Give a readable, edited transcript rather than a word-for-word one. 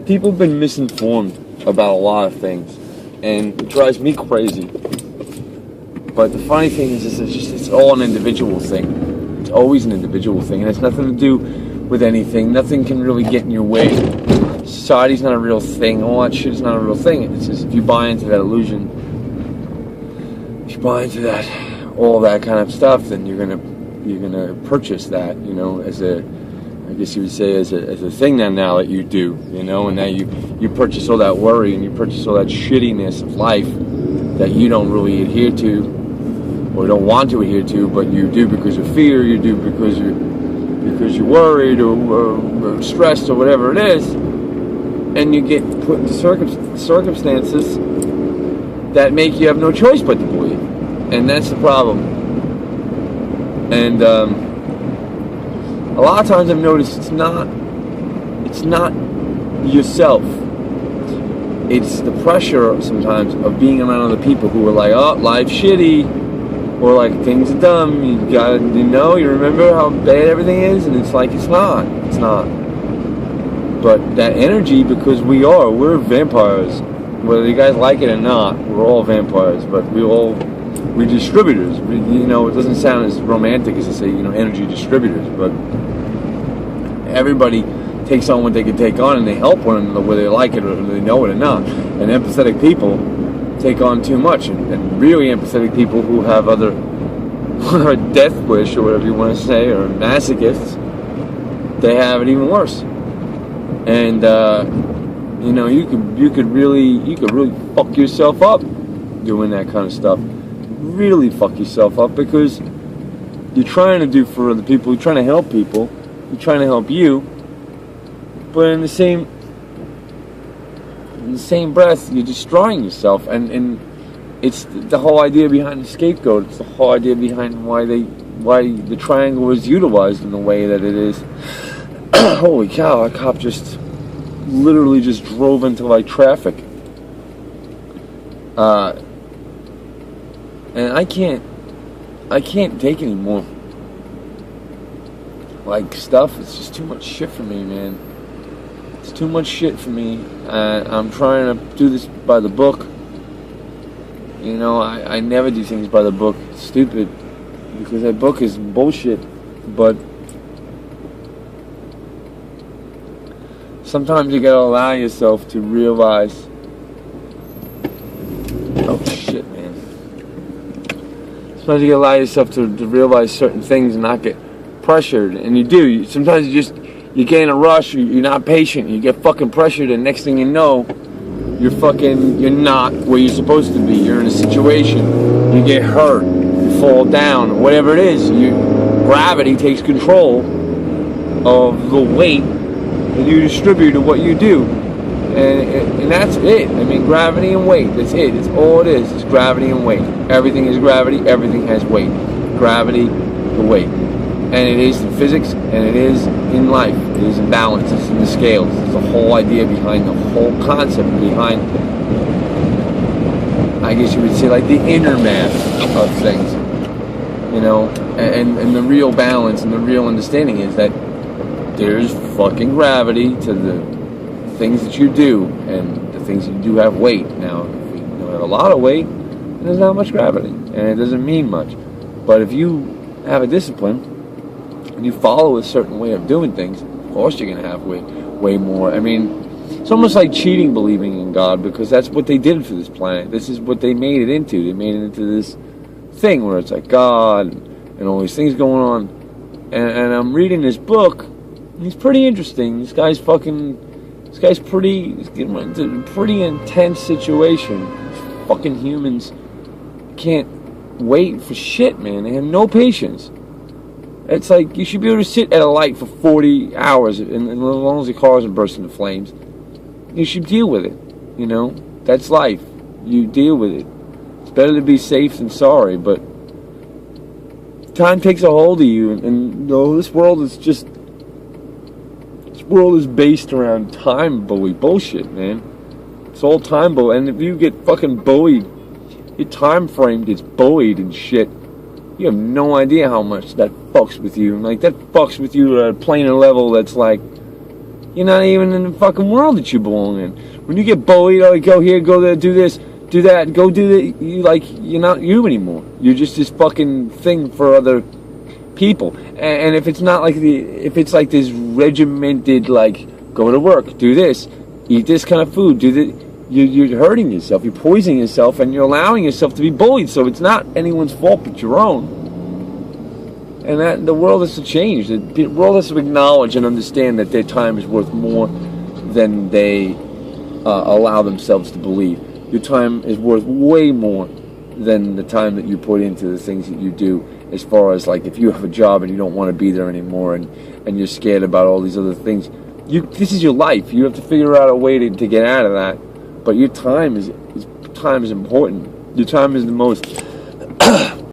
People have been misinformed about a lot of things, and it drives me crazy. But the funny thing is it's all an individual thing. It's always an individual thing, and it's nothing to do with anything. Nothing can really get in your way. Society's not a real thing. All that shit is not a real thing. It's just if you buy into that illusion, if you buy into that, all that kind of stuff, then you're gonna purchase that, as a, I guess you would say, as a thing now that you do, and now you purchase all that worry and you purchase all that shittiness of life that you don't really adhere to or don't want to adhere to, but you do because of fear, you do because you're worried or stressed or whatever it is, and you get put into circumstances that make you have no choice but to believe, and that's the problem. And a lot of times I've noticed it's not yourself. It's the pressure sometimes of being around other people who are like, oh, life's shitty, or like things are dumb. You gotta, you remember how bad everything is, and it's like it's not. But that energy, because we're vampires, whether you guys like it or not, we're all vampires. But we're distributors. It doesn't sound as romantic as to say, energy distributors, but everybody takes on what they can take on, and they help one another whether they like it or they know it or not. And empathetic people take on too much, and really empathetic people who have other death wish or whatever you want to say, or masochists, they have it even worse. And you could really fuck yourself up doing that kind of stuff. Really fuck yourself up, because you're trying to do for other people, you're trying to help people, you're trying to help you, but in the same breath, you're destroying yourself. And it's the whole idea behind the scapegoat. It's the whole idea behind why the triangle was utilized in the way that it is. Holy cow! A cop literally just drove into like traffic. And I can't take any more like stuff. It's just too much shit for me, man. It's too much shit for me. I'm trying to do this by the book. I never do things by the book. It's stupid, because that book is bullshit. But sometimes you gotta allow yourself to realize. Oh shit, man. Sometimes you gotta allow yourself to realize certain things and not get pressured. And you do. Sometimes you get in a rush, you're not patient, you get fucking pressured, and next thing you know, you're not where you're supposed to be. You're in a situation, you get hurt, you fall down, whatever it is. Gravity takes control of the weight that you distribute to what you do. And that's it. I mean, gravity and weight, that's it. It's all it is. It's gravity and weight. Everything is gravity, everything has weight. Gravity, the weight. And it is in physics, and it is in life. It is in balance. It's in the scales. It's the whole idea behind the whole concept behind, I guess you would say, like the inner math of things. And the real balance and the real understanding is that there's fucking gravity to the things that you do, and the things that you do have weight. Now, if you have a lot of weight, there's not much gravity, and it doesn't mean much. But if you have a discipline, and you follow a certain way of doing things, of course you're going to have way more. I mean, it's almost like cheating believing in God, because that's what they did for this planet. This is what they made it into. They made it into this thing where it's like God and all these things going on. And I'm reading this book, and he's pretty interesting. This guy's pretty intense situation. Fucking humans can't wait for shit, man. They have no patience. It's like you should be able to sit at a light for 40 hours, and as long as the car doesn't burst into flames, you should deal with it. That's life. You deal with it. It's better to be safe than sorry, but time takes a hold of you, and this world is based around time bullshit, man. It's all time bully, and if you get fucking bullied, your time frame gets bullied and shit. You have no idea how much that fucks with you. Like, that fucks with you at a planar level that's like, you're not even in the fucking world that you belong in. When you get bullied, oh, go here, go there, do this, do that, go do that, you're not you anymore. You're just this fucking thing for other people. And if it's not if it's like this regimented, go to work, do this, eat this kind of food, do this, you're hurting yourself, you're poisoning yourself, and you're allowing yourself to be bullied. So it's not anyone's fault but your own. And that the world has to change. The world has to acknowledge and understand that their time is worth more than they allow themselves to believe. Your time is worth way more than the time that you put into the things that you do. As far as if you have a job and you don't want to be there anymore, and you're scared about all these other things, this is your life. You have to figure out a way to get out of that. But your time is important. Your time is the most